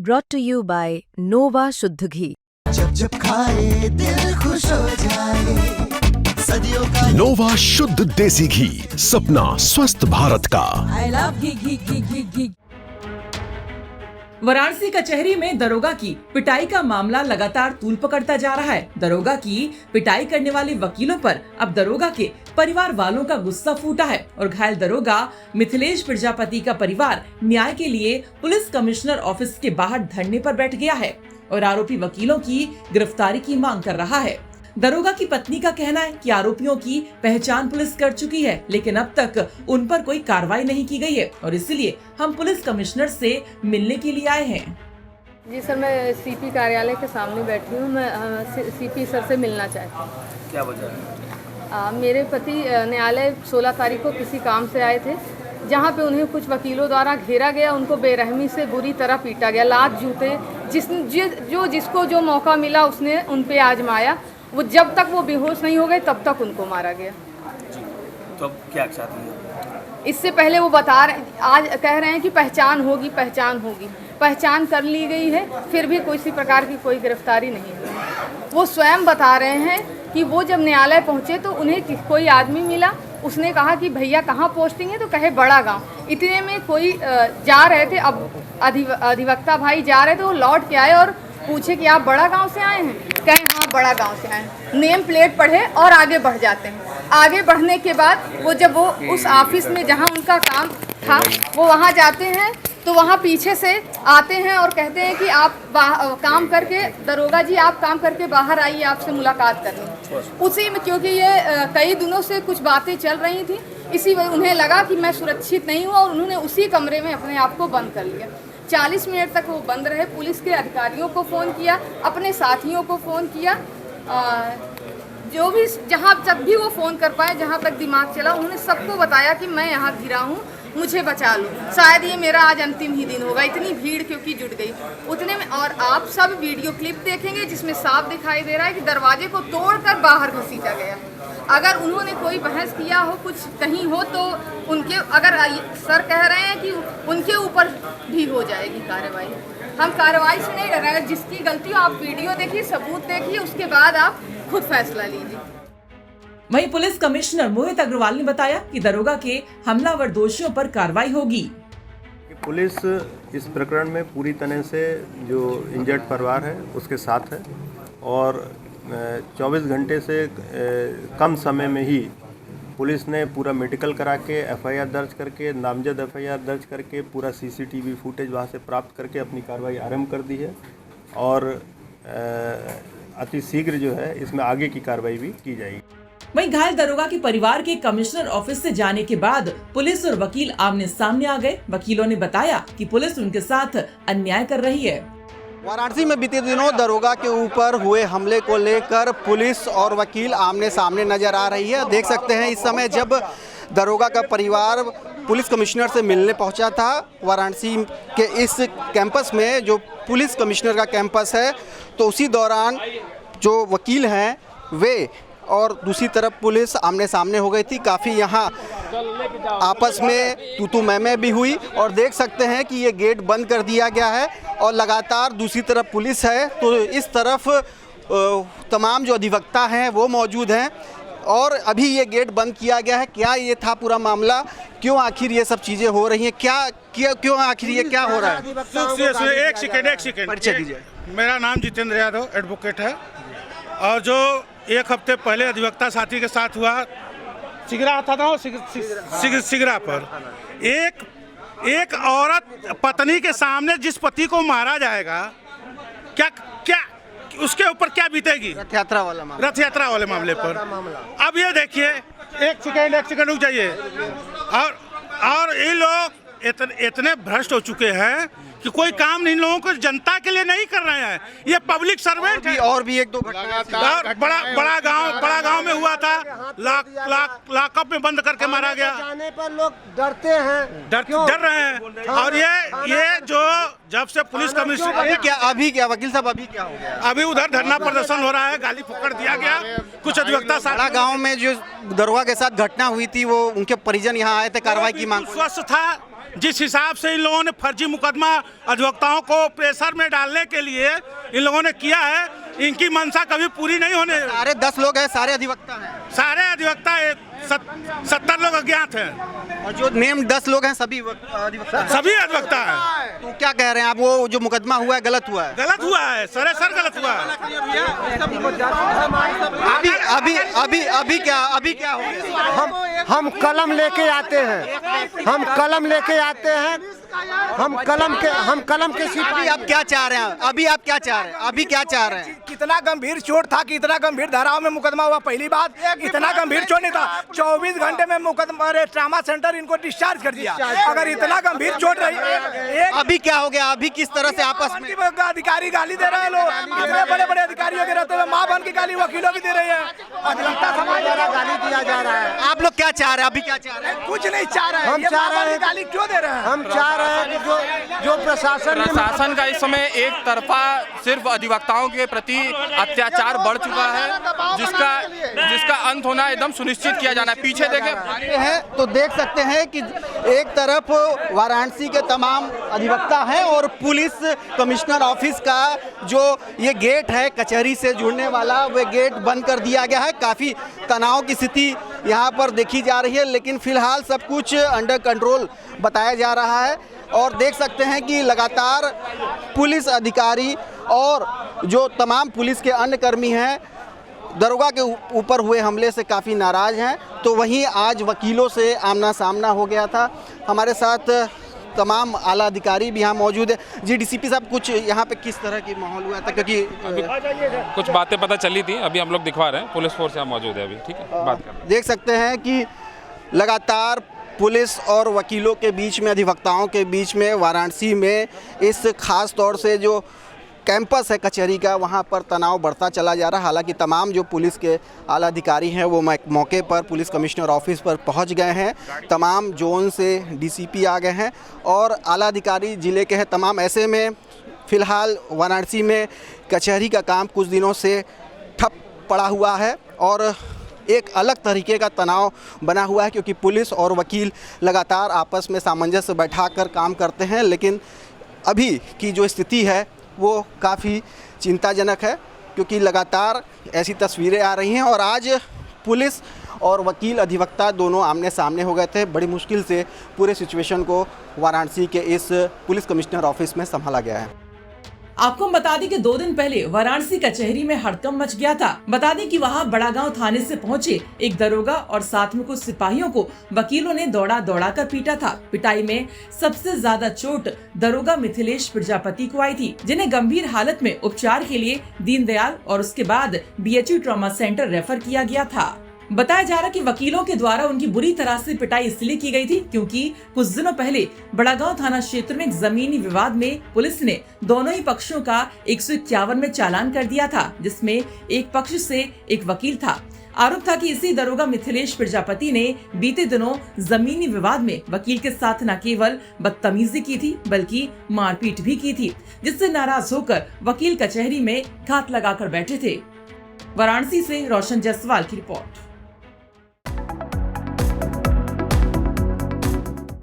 brought to you by Nova शुद्ध घी। जब जब खाए दिल खुश हो जाए, सदियों का नोवा शुद्ध देसी घी, सपना स्वस्थ भारत का। I love घी। वाराणसी कचहरी में दरोगा की पिटाई का मामला लगातार तूल पकड़ता जा रहा है। दरोगा की पिटाई करने वाले वकीलों पर अब दरोगा के परिवार वालों का गुस्सा फूटा है और घायल दरोगा मिथिलेश प्रजापति का परिवार न्याय के लिए पुलिस कमिश्नर ऑफिस के बाहर धरने पर बैठ गया है और आरोपी वकीलों की गिरफ्तारी की मांग कर रहा है। दरोगा की पत्नी का कहना है कि आरोपियों की पहचान पुलिस कर चुकी है, लेकिन अब तक उन पर कोई कार्रवाई नहीं की गई है और इसलिए हम पुलिस कमिश्नर से मिलने के लिए आए हैं। जी सर, मैं सीपी कार्यालय के सामने बैठी हूँ। मैं सीपी सर से मिलना चाहती हूँ। क्या वजह है? मेरे पति न्यायालय 16 तारीख को किसी काम से आए थे, जहाँ पे उन्हें कुछ वकीलों द्वारा घेरा गया। उनको बेरहमी से बुरी तरह पीटा गया। लात जूते जिसको जो मौका मिला उसने उन पे आजमाया। वो जब तक वो बेहोश नहीं हो गए तब तक उनको मारा गया। तो अब क्या चाहती हैं? इससे पहले वो बता रहे, आज कह रहे हैं कि पहचान होगी। पहचान कर ली गई है, फिर भी किसी प्रकार की कोई गिरफ्तारी नहीं हुई। वो स्वयं बता रहे हैं कि वो जब न्यायालय पहुंचे तो उन्हें कोई आदमी मिला। उसने कहा कि भैया कहाँ पोस्टिंग है, तो कहे बड़ा गांव। इतने में कोई जा रहे थे, अब अधिवक्ता भाई जा रहे थे, वो लौट के आए और पूछे कि आप बड़ा गांव से आए हैं? कहें हाँ बड़ा गांव से आए हैं। नेम प्लेट पढ़े और आगे बढ़ जाते हैं। आगे बढ़ने के बाद जब वो उस ऑफिस में जहां उनका काम था वो वहां जाते हैं, तो वहां पीछे से आते हैं और कहते हैं कि आप काम करके, दरोगा जी आप काम करके बाहर आइए, आपसे मुलाकात करनी। उसी में क्योंकि ये कई दिनों से कुछ बातें चल रही थी, इसी वजह उन्हें लगा कि मैं सुरक्षित नहीं हूँ और उन्होंने उसी कमरे में अपने आप को बंद कर लिया। 40 मिनट तक वो बंद रहे। पुलिस के अधिकारियों को फ़ोन किया, अपने साथियों को फ़ोन किया, जो भी जहाँ तक भी वो फ़ोन कर पाए, जहाँ तक दिमाग चला, उन्होंने सबको बताया कि मैं यहाँ गिरा हूँ, मुझे बचा लो। शायद ये मेरा आज अंतिम ही दिन होगा। इतनी भीड़ क्योंकि जुट गई उतने में। और आप सब वीडियो क्लिप देखेंगे जिसमें साफ दिखाई दे रहा है कि दरवाजे को तोड़कर बाहर घसीटा गया। अगर उन्होंने कोई बहस किया हो, कुछ कहीं हो, तो उनके, अगर सर कह रहे हैं कि उनके ऊपर भी हो जाएगी कार्रवाई। हम कार्रवाई से नहीं कर रहे हैं। जिसकी गलती हो आप वीडियो देखिए, सबूत देखिए, उसके बाद आप खुद फैसला लीजिए। वहीं पुलिस कमिश्नर मोहित अग्रवाल ने बताया कि दरोगा के हमलावर दोषियों पर कार्रवाई होगी। पुलिस इस प्रकरण में पूरी तरह से जो इंजर्ड परिवार है उसके साथ है और 24 घंटे से कम समय में ही पुलिस ने पूरा मेडिकल करा के एफआईआर दर्ज करके, नामजद एफआईआर दर्ज करके, पूरा सीसीटीवी फुटेज वहाँ से प्राप्त करके अपनी कार्रवाई आरंभ कर दी है और अति शीघ्र जो है इसमें आगे की कार्रवाई भी की जाएगी। वहीं घायल दरोगा के परिवार के कमिश्नर ऑफिस से जाने के बाद पुलिस और वकील आमने सामने आ गए। वकीलों ने बताया कि पुलिस उनके साथ अन्याय कर रही है। वाराणसी में बीते दिनों दरोगा के ऊपर हुए हमले को लेकर पुलिस और वकील आमने सामने नजर आ रही है। देख सकते हैं इस समय जब दरोगा का परिवार पुलिस कमिश्नर से मिलने पहुंचा था वाराणसी के इस कैंपस में, जो पुलिस कमिश्नर का कैंपस है, तो उसी दौरान जो वकील हैं वे और दूसरी तरफ पुलिस आमने सामने हो गई थी। काफ़ी यहाँ आपस में तू मैं भी हुई और देख सकते हैं कि ये गेट बंद कर दिया गया है और लगातार दूसरी तरफ पुलिस है, तो इस तरफ तमाम जो अधिवक्ता हैं वो मौजूद हैं और अभी ये गेट बंद किया गया है। क्या ये था पूरा मामला, क्यों आखिर ये सब चीज़ें हो रही हैं, क्यों आखिर ये क्या हो रहा है? एक सेकेंड परिचय दीजिए। मेरा नाम जितेंद्र यादव एडवोकेट है और जो एक हफ्ते पहले अधिवक्ता साथी के साथ हुआ सिगरा था ना, सिगरा पर एक औरत पत्नी के सामने जिस पति को मारा जाएगा, क्या उसके ऊपर क्या बीतेगी? रथ यात्रा वाले मामले पर। अब ये देखिए, एक सेकेंड रुक जाइए। और ये लोग इतने भ्रष्ट हो चुके हैं कि कोई काम इन लोगों को जनता के लिए नहीं कर रहे हैं। ये पब्लिक सर्वेंट है। और भी एक दो घटना बड़ा गांव में हुआ था, लॉकअप में बंद करके मारा गया। जाने पर लोग डरते हैं, डर रहे हैं। और ये जो जब से पुलिस कमिश्नर अभी क्या वकील साहब, अभी क्या हो गया? अभी उधर धरना प्रदर्शन हो रहा है, गाली फक्कड़ दिया गया। कुछ अधिवक्ता बड़ा गाँव में जो दरोगा के साथ घटना हुई थी, वो उनके परिजन यहाँ आए थे कार्रवाई की मांग। स्वस्थ था, जिस हिसाब से इन लोगों ने फर्जी मुकदमा अधिवक्ताओं को प्रेशर में डालने के लिए इन लोगों ने किया है, इनकी मंशा कभी पूरी नहीं होने। सारे 10 लोग हैं, सारे अधिवक्ता हैं, सारे अधिवक्ता 70 लोग अज्ञात हैं और जो नेम 10 लोग हैं सभी अधिवक्ता हैं। सभी अधिवक्ता हैं। तो क्या कह रहे हैं आप, वो जो मुकदमा हुआ है गलत हुआ है? गलत हुआ है, सरासर गलत हुआ है। अभी क्या हो गया? हम कलम लेके आते हैं, हम कलम लेके आते हैं, हम कलम के सिपाही। आप क्या चाह रहे हैं? अभी आप क्या चाह रहे हैं? अभी क्या चाह रहे हैं? कितना गंभीर चोट था कि इतना गंभीर धाराओं में मुकदमा हुआ। पहली बात, इतना गंभीर चोट नहीं था। 24 घंटे में मुकदमा ट्रामा सेंटर इनको डिस्चार्ज कर दिया। अगर इतना गंभीर चोट रही, अभी क्या हो गया? अभी किस तरह से आपस में अधिकारी गाली दे रहे हैं लोग, इतने बड़े बड़े अधिकारियों के रहते हुए माँ बहन की गाली वकीलों की दे रहे हैं, अधिवक्ता समाज द्वारा गाली दिया जा रहा है। आप लोग क्या चाह रहे हैं? अभी क्या चाह रहे हैं? कुछ नहीं चाह रहे हैं। हम चाह रहे हैं गाली क्यों दे रहे हैं? हम चाह रहे हैं कि जो प्रशासन का इस समय एक तरफा सिर्फ अधिवक्ताओं के प्रति अत्याचार बढ़ चुका है, जिसका अंत होना एकदम सुनिश्चित किया जाना है। पीछे देखें हैं तो देख सकते हैं कि एक तरफ वाराणसी के तमाम अधिवक्ता हैं और पुलिस कमिश्नर ऑफिस का जो ये गेट है कचहरी से जुड़ने वाला, वह गेट बंद कर दिया गया है। काफ़ी तनाव की स्थिति यहाँ पर देखी जा रही है, लेकिन फिलहाल सब कुछ अंडर कंट्रोल बताया जा रहा है। और देख सकते हैं कि लगातार पुलिस अधिकारी और जो तमाम पुलिस के अन्य कर्मी हैं दरोगा के ऊपर हुए हमले से काफ़ी नाराज़ हैं। तो वहीं आज वकीलों से आमना सामना हो गया था। हमारे साथ तमाम आला अधिकारी भी यहाँ मौजूद है। जी डीसीपी साहब, कुछ यहाँ पे किस तरह की माहौल हुआ था? क्योंकि कुछ बातें पता चली थी, अभी हम लोग दिखवा रहे हैं। पुलिस फोर्स यहाँ मौजूद है अभी, ठीक है, बात कर। देख सकते हैं कि लगातार पुलिस और वकीलों के बीच में, अधिवक्ताओं के बीच में वाराणसी में इस खास तौर से जो कैंपस है कचहरी का, वहाँ पर तनाव बढ़ता चला जा रहा है। हालांकि तमाम जो पुलिस के आला अधिकारी हैं वो मौके पर पुलिस कमिश्नर ऑफिस पर पहुँच गए हैं। तमाम जोन से डीसीपी आ गए हैं और आला अधिकारी ज़िले के हैं तमाम। ऐसे में फ़िलहाल वाराणसी में कचहरी का काम कुछ दिनों से ठप पड़ा हुआ है और एक अलग तरीके का तनाव बना हुआ है, क्योंकि पुलिस और वकील लगातार आपस में सामंजस्य बैठाकर काम करते हैं। लेकिन अभी की जो स्थिति है वो काफ़ी चिंताजनक है, क्योंकि लगातार ऐसी तस्वीरें आ रही हैं। और आज पुलिस और वकील अधिवक्ता दोनों आमने सामने हो गए थे। बड़ी मुश्किल से पूरे सिचुएशन को वाराणसी के इस पुलिस कमिश्नर ऑफिस में संभाला गया है। आपको बता दें कि 2 दिन पहले वाराणसी कचहरी में हड़कंप मच गया था। बता दें कि वहां बड़ागांव थाने से पहुंचे एक दरोगा और साथ में कुछ सिपाहियों को वकीलों ने दौड़ा कर पीटा था। पिटाई में सबसे ज्यादा चोट दरोगा मिथिलेश प्रजापति को आई थी, जिन्हें गंभीर हालत में उपचार के लिए दीनदयाल और उसके बाद बीएचयू ट्रॉमा सेंटर रेफर किया गया था। बताया जा रहा कि वकीलों के द्वारा उनकी बुरी तरह से पिटाई इसलिए की गई थी क्योंकि कुछ दिनों पहले बड़ागांव थाना क्षेत्र में एक जमीनी विवाद में पुलिस ने दोनों ही पक्षों का 151 में चालान कर दिया था, जिसमें एक पक्ष से एक वकील था। आरोप था कि इसी दरोगा मिथिलेश प्रजापति ने बीते दिनों जमीनी विवाद में वकील के साथ न केवल बदतमीजी की थी बल्कि मारपीट भी की थी, जिससे नाराज होकर वकील कचहरी में घात लगाकर बैठे थे। वाराणसी से रोशन जायसवाल की रिपोर्ट।